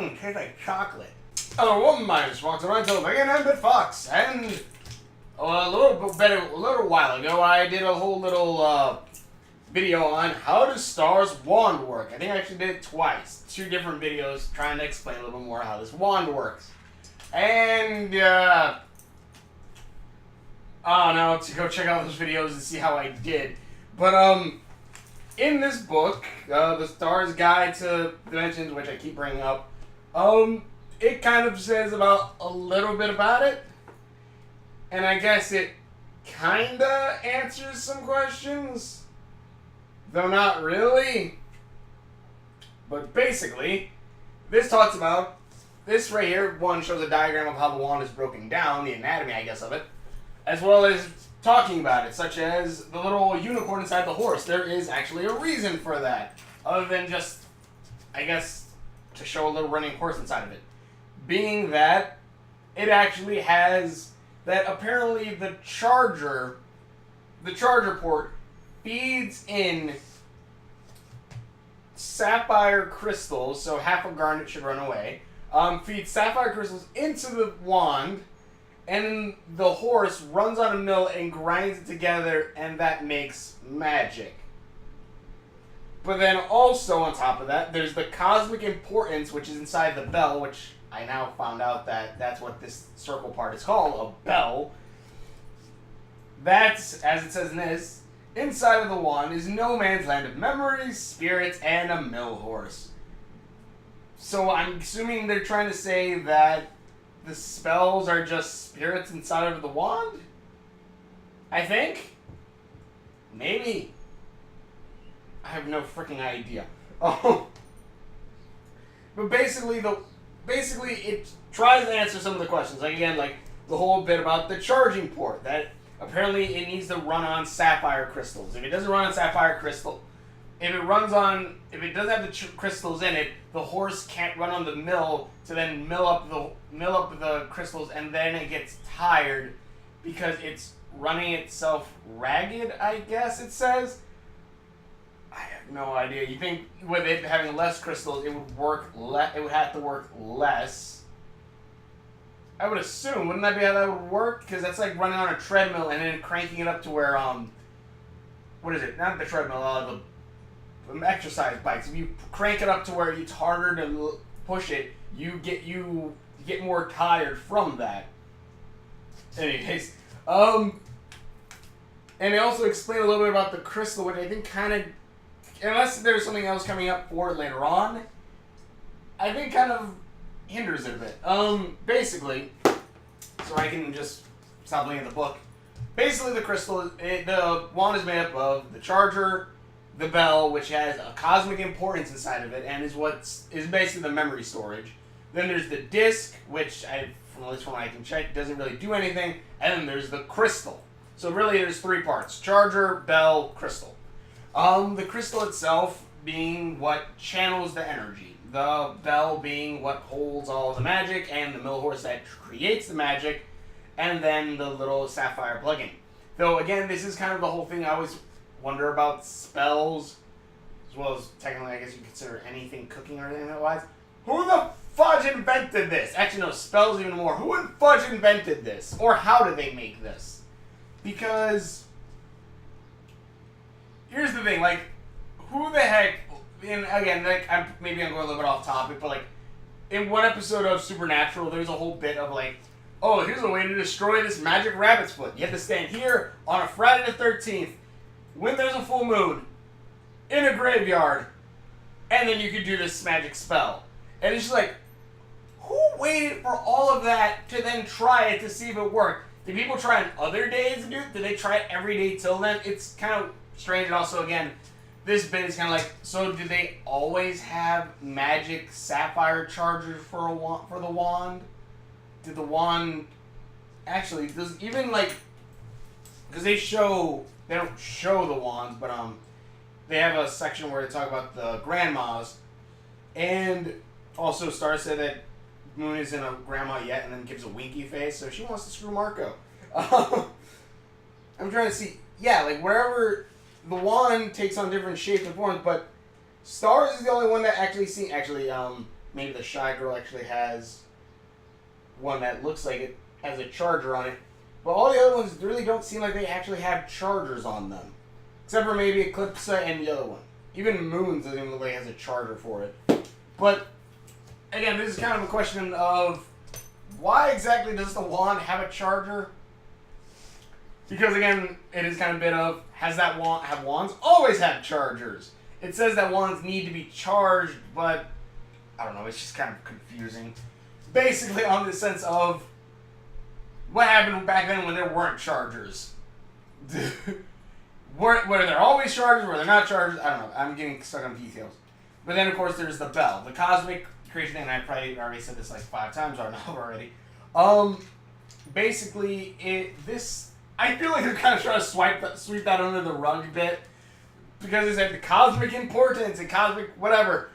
tastes like chocolate. Hello, my name is Intrumental, Bugden Fox, and a little while ago, I did a whole little video on how does Star's wand work. I think I actually did it twice, 2 different videos trying to explain a little bit more how this wand works. And I don't know, to go check out those videos and see how I did. But in this book, the Star's Guide to Dimensions, which I keep bringing up, it kind of says about a little bit about it, and I guess it kinda answers some questions, though not really. But basically, this talks about, this right here, one shows a diagram of how the wand is broken down, the anatomy, I guess, of it, as well as talking about it, such as the little unicorn inside the horse. There is actually a reason for that, other than just, I guess, to show a little running horse inside of it. Being that it actually has that apparently the charger port feeds in sapphire crystals, so half a garnet should run away, feeds sapphire crystals into the wand, and the horse runs on a mill and grinds it together, and that makes magic. But then also on top of that, there's the cosmic importance, which is inside the bell, which I now found out that that's what this circle part is called, a bell. That's, as it says in this, inside of the wand is no man's land of memories, spirits, and a mill horse. So I'm assuming they're trying to say that the spells are just spirits inside of the wand? I think? Maybe. I have no freaking idea. Oh. But basically it tries to answer some of the questions. Like again, like the whole bit about the charging port, that apparently it needs to run on sapphire crystals. If it doesn't run on sapphire crystal, if it doesn't have the crystals in it, the horse can't run on the mill to then mill up the crystals, and then it gets tired because it's running itself ragged, I guess it says. I have no idea. You think with it having less crystals, it would have to work less. I would assume. Wouldn't that be how that would work? Because that's like running on a treadmill and then cranking it up to where what is it? Not the treadmill. The exercise bikes. If you crank it up to where it's harder to push it, you get more tired from that. Anyways, and they also explain a little bit about the crystal, which I think kind of, unless there's something else coming up for it later on, I think kind of hinders it a bit. Basically, so I can just stop looking at the book. Basically, the crystal, the wand is made up of the charger, the bell, which has a cosmic importance inside of it, and is basically the memory storage. Then there's the disc, which from this one I can check, doesn't really do anything, and then there's the crystal. So really, there's 3 parts: charger, bell, crystal. The crystal itself being what channels the energy, the bell being what holds all of the magic, and the mill horse that creates the magic, and then the little sapphire plugin. Though again, this is kind of the whole thing I always wonder about spells, as well as technically I guess you consider anything cooking or anything otherwise. Who the fudge invented this? Actually no, spells even more. Who in fudge invented this? Or how did they make this? Because here's the thing, like, who the heck, and again, like, maybe I'm going a little bit off topic, but like, in one episode of Supernatural, there's a whole bit of like, oh, here's a way to destroy this magic rabbit's foot. You have to stand here on a Friday the 13th, when there's a full moon, in a graveyard, and then you could do this magic spell. And it's just like, who waited for all of that to then try it to see if it worked? Did people try on other days to do it? Did they try it every day till then? It's kind of strange. And also, again, this bit is kind of like, so did they always have magic sapphire chargers for the wand? Did the wand actually, does even like, because they don't show the wands, but they have a section where they talk about the grandmas, and also Star said that Moon isn't a grandma yet, and then gives a winky face, so she wants to screw Marco. I'm trying to see, yeah, like wherever the wand takes on different shapes and forms, but Stars is the only one that actually maybe the Shy Girl actually has one that looks like it has a charger on it. But all the other ones really don't seem like they actually have chargers on them. Except for maybe Eclipse and the other one. Even Moons doesn't even look like it has a charger for it. But, again, this is kind of a question of why exactly does the wand have a charger? Because, again, it is kind of a bit of, have wands always had chargers? It says that wands need to be charged, but, I don't know, it's just kind of confusing. Basically, on the sense of, what happened back then when there weren't chargers? Were there always chargers? Were there not chargers? I don't know. I'm getting stuck on details. But then, of course, there's the bell. The cosmic creation thing, and I probably already said this like 5 times or now already. Basically, I feel like they're kind of trying to sweep that under the rug a bit. Because it's like the cosmic importance and cosmic whatever.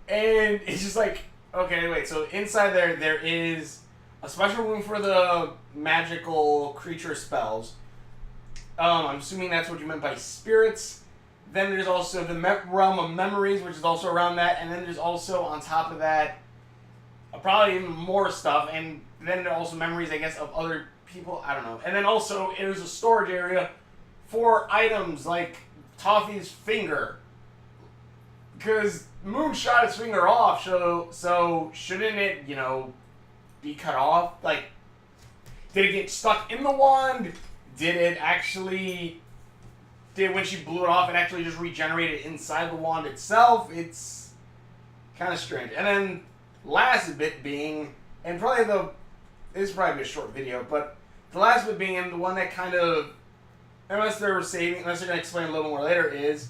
And it's just like, okay, wait. So inside there is a special room for the magical creature spells. I'm assuming that's what you meant by spirits. Then there's also the realm of memories, which is also around that. And then there's also, on top of that, probably even more stuff. And then there are also memories, I guess, of other people. I don't know. And then also, there's a storage area for items like Toffee's finger. Because Moon shot his finger off, so shouldn't it, be cut off? Like, did it get stuck in the wand? When she blew it off, it actually just regenerated inside the wand itself? It's kind of strange. And then, last bit being, and probably this is probably a short video, but the last bit being, and the one that kind of, unless they're going to explain a little more later, is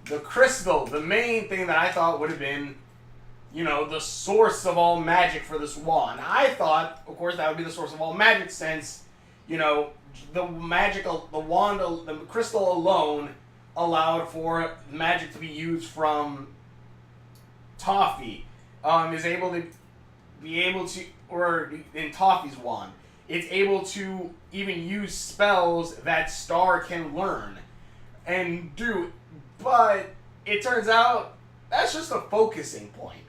the crystal. The main thing that I thought would have been, the source of all magic for this wand. I thought, of course, that would be the source of all magic since, the crystal alone allowed for magic to be used from Toffee. Is able to, or in Toffee's wand, it's able to even use spells that Star can learn and do. But it turns out that's just a focusing point.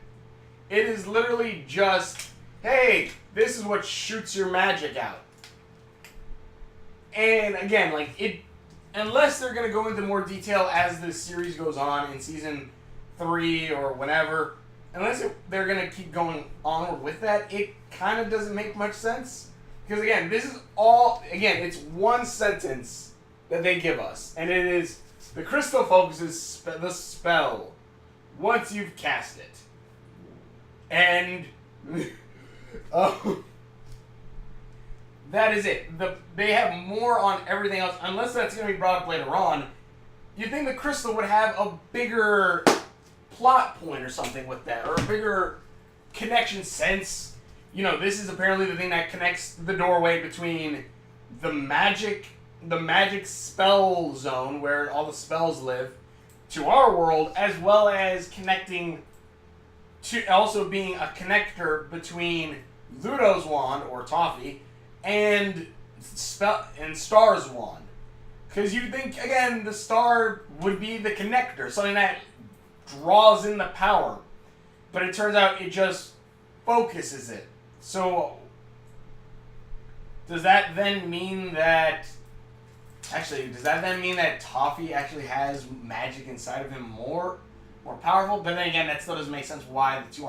It is literally just, hey, this is what shoots your magic out. And again, unless they're going to go into more detail as the series goes on in season 3 or whenever, unless they're going to keep going onward with that, it kind of doesn't make much sense. Because again, it's one sentence that they give us. And it is, the crystal focuses the spell once you've cast it. And that is it. They have more on everything else, unless that's going to be brought up later on. You'd think the crystal would have a bigger plot point or something with that, or a bigger connection sense. This is apparently the thing that connects the doorway between the magic spell zone, where all the spells live, to our world, as well as connecting to also being a connector between Ludo's wand, or Toffee, and Star's wand. Because you'd think, again, the Star would be the connector, something that draws in the power. But it turns out it just focuses it. So, does that then mean that Toffee actually has magic inside of him more powerful? But then again, that still doesn't make sense why the two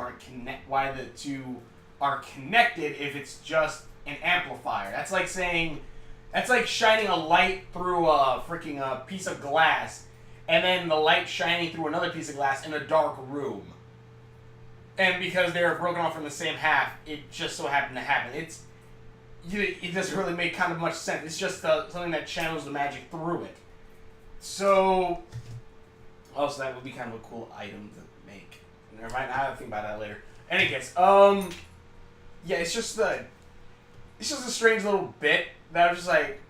are connected if it's just an amplifier. That's like shining a light through a freaking piece of glass, and then the light shining through another piece of glass in a dark room. And because they're broken off from the same half, it just so happened to happen. It doesn't really make kind of much sense. It's just something that channels the magic through it. So, also that would be kind of a cool item to make. Never mind, I have to think about that later. Any case, yeah, it's just a strange little bit that I was just like,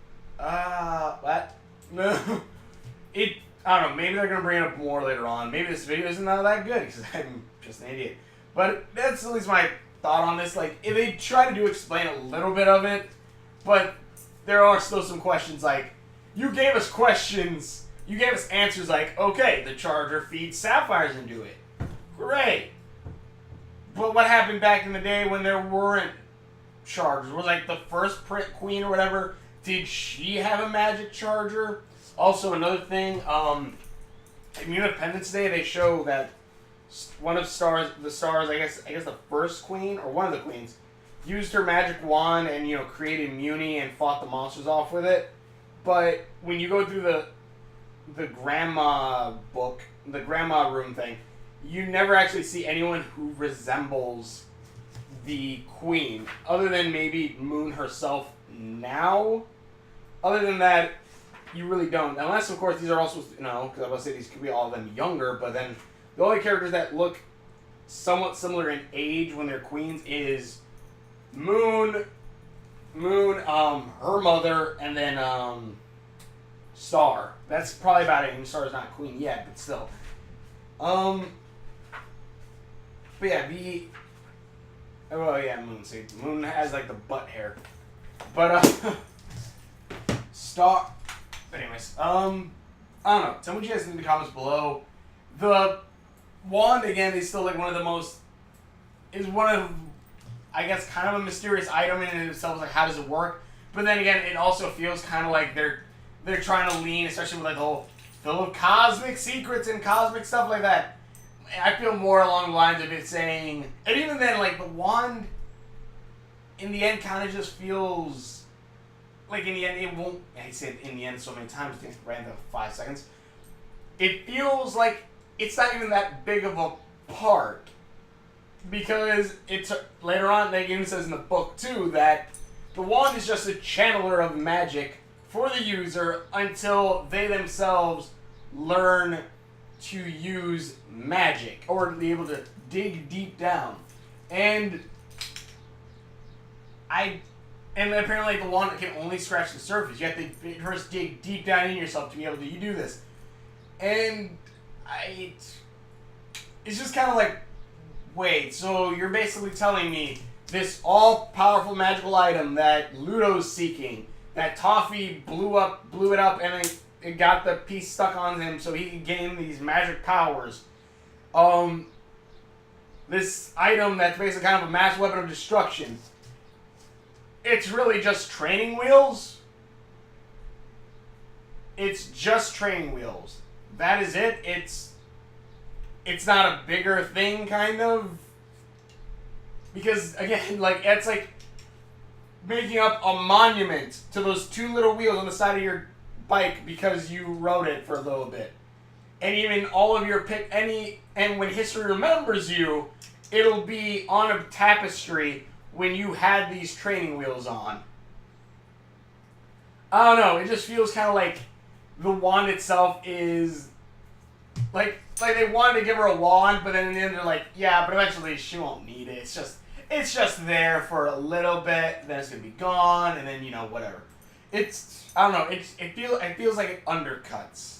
what? No. I don't know, maybe they're going to bring it up more later on. Maybe this video isn't that good, because I'm just an idiot. But that's at least my thought on this. Like, if they try to explain a little bit of it, but there are still some questions like, you gave us answers like, okay, the charger feeds sapphires into it. Great. But what happened back in the day when there weren't chargers? Was like the first queen or whatever, did she have a magic charger? Also, another thing, in Independence Day, they show that one of the stars, I guess the first queen, or one of the queens, used her magic wand and, you know, created Muni and fought the monsters off with it. But when you go through the grandma book, the grandma room thing, you never actually see anyone who resembles the queen, other than maybe Moon herself now. Other than that, you really don't. Unless, of course, these are also, you know, because I was going to say these could be all of them younger, but then the only characters that look somewhat similar in age when they're queens is Moon, her mother, and then Star. That's probably about it. And Star's not queen yet, but still. But yeah, Moon. See, Moon has like the butt hair, but Star. Anyways, I don't know. Tell me what you guys think in the comments below. The wand again is still like one of the most. Is one of, I guess, kind of a mysterious item in and of itself. Like, how does it work? But then again, it also feels kind of like they're trying to lean, especially with like the whole full of cosmic secrets and cosmic stuff like that. I feel more along the lines of it saying, and even then, like the wand, in the end, kind of just feels like in the end it won't. I said in the end so many times, I think right in the 5 seconds. It feels like it's not even that big of a part. Because it's later on, they even says in the book too that the wand is just a channeler of magic for the user until they themselves learn to use magic or be able to dig deep down. And apparently the wand can only scratch the surface. You have to first dig deep down in yourself to be able to do this. And it's just kind of like, wait, so you're basically telling me this all-powerful magical item that Ludo's seeking, that Toffee blew it up, and it got the piece stuck on him so he could gain these magic powers. This item that's basically kind of a mass weapon of destruction. It's really just training wheels. It's just training wheels. That is it. It's not a bigger thing, kind of. Because, again, like, it's like making up a monument to those two little wheels on the side of your bike because you rode it for a little bit. And even all of your and when history remembers you, it'll be on a tapestry when you had these training wheels on. I don't know, it just feels kind of like the wand itself is like they wanted to give her a wand, but then in the end they're like, yeah, but eventually she won't need it. It's just there for a little bit, then it's gonna be gone, and then, you know, whatever. I don't know. It feels like it undercuts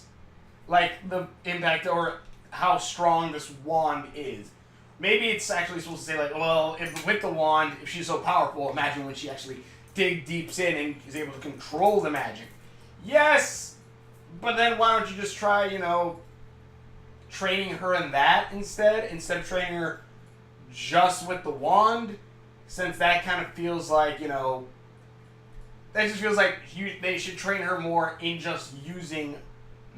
like the impact or how strong this wand is. Maybe it's actually supposed to say like, well, if with the wand, if she's so powerful, imagine when she actually deeps in and is able to control the magic. Yes, but then why don't you just try, you know, training her in that instead of training her just with the wand, since that kind of feels like, you know, that just feels like they should train her more in just using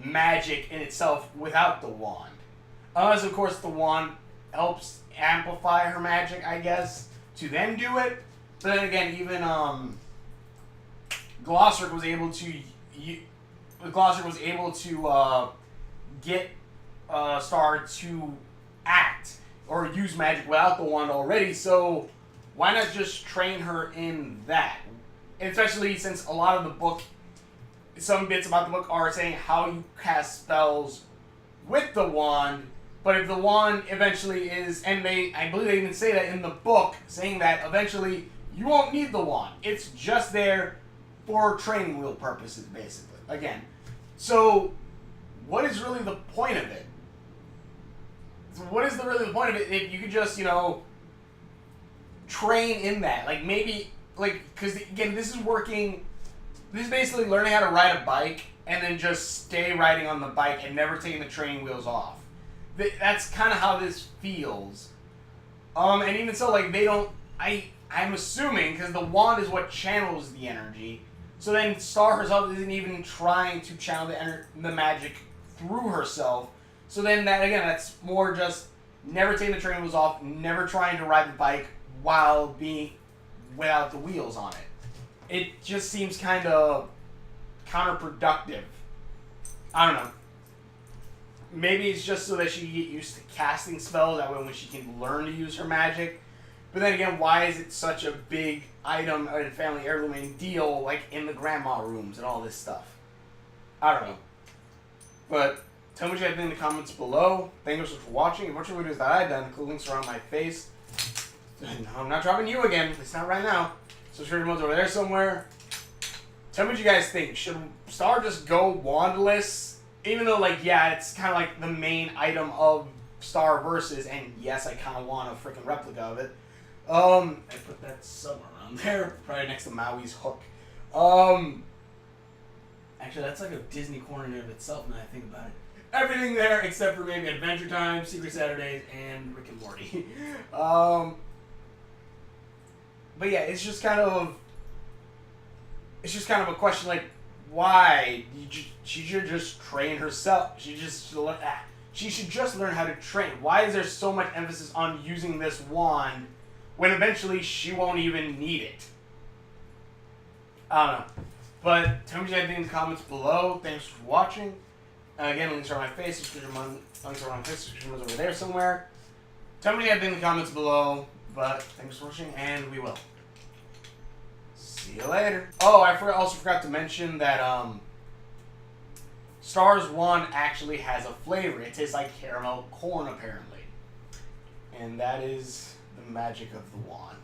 magic in itself without the wand. Unless, of course, the wand helps amplify her magic, I guess, to then do it. But then again, even Glossric was able to get Star to act or use magic without the wand already, so why not just train her in that? And especially since a lot of the book, some bits about the book are saying how you cast spells with the wand, but if the wand eventually is, and I believe they even say that in the book, saying that eventually you won't need the wand. It's just there for training wheel purposes, basically. Again. So, what is really the point of it? So what is really the point of it if you could just, you know, train in that? Like, maybe, like, because, again, this is basically learning how to ride a bike and then just stay riding on the bike and never taking the training wheels off. That's kind of how this feels. And even so, like, they don't... I'm assuming, because the wand is what channels the energy, so then Star herself isn't even trying to channel the magic through herself. So then, that again, that's more just never taking the train wheels off, never trying to ride the bike while being without the wheels on it. It just seems kind of counterproductive. I don't know. Maybe it's just so that she can get used to casting spells, that way when she can learn to use her magic. But then again, why is it such a big item and family heirloom deal, like in the grandma rooms and all this stuff? I don't know. But tell me what you guys think in the comments below. Thank you so much for watching. If you're watching videos that I've done, click links around my face. No, I'm not dropping you again. It's not right now. Subscribe mode's over there somewhere. Tell me what you guys think. Should Star just go wandless? Even though, like, yeah, it's kind of like the main item of Star Versus, and yes, I kind of want a freaking replica of it. I put that somewhere around there, probably next to Maui's hook. Actually, that's like a Disney corner in and of itself, now I think about it. Everything there except for maybe Adventure Time, Secret Saturdays, and Rick and Morty. But yeah, it's just kind of a question, like, why? She should just train herself. She should just learn how to train. Why is there so much emphasis on using this wand when eventually she won't even need it? I don't know. But tell me what you guys think in the comments below. Thanks for watching. Again, links are on my face. Links are on my face. Subscription is over there somewhere. Tell me what you guys think in the comments below. But thanks for watching, and we will see you later. Oh, I also forgot to mention that Star's wand actually has a flavor. It tastes like caramel corn, apparently. And that is the magic of the wand.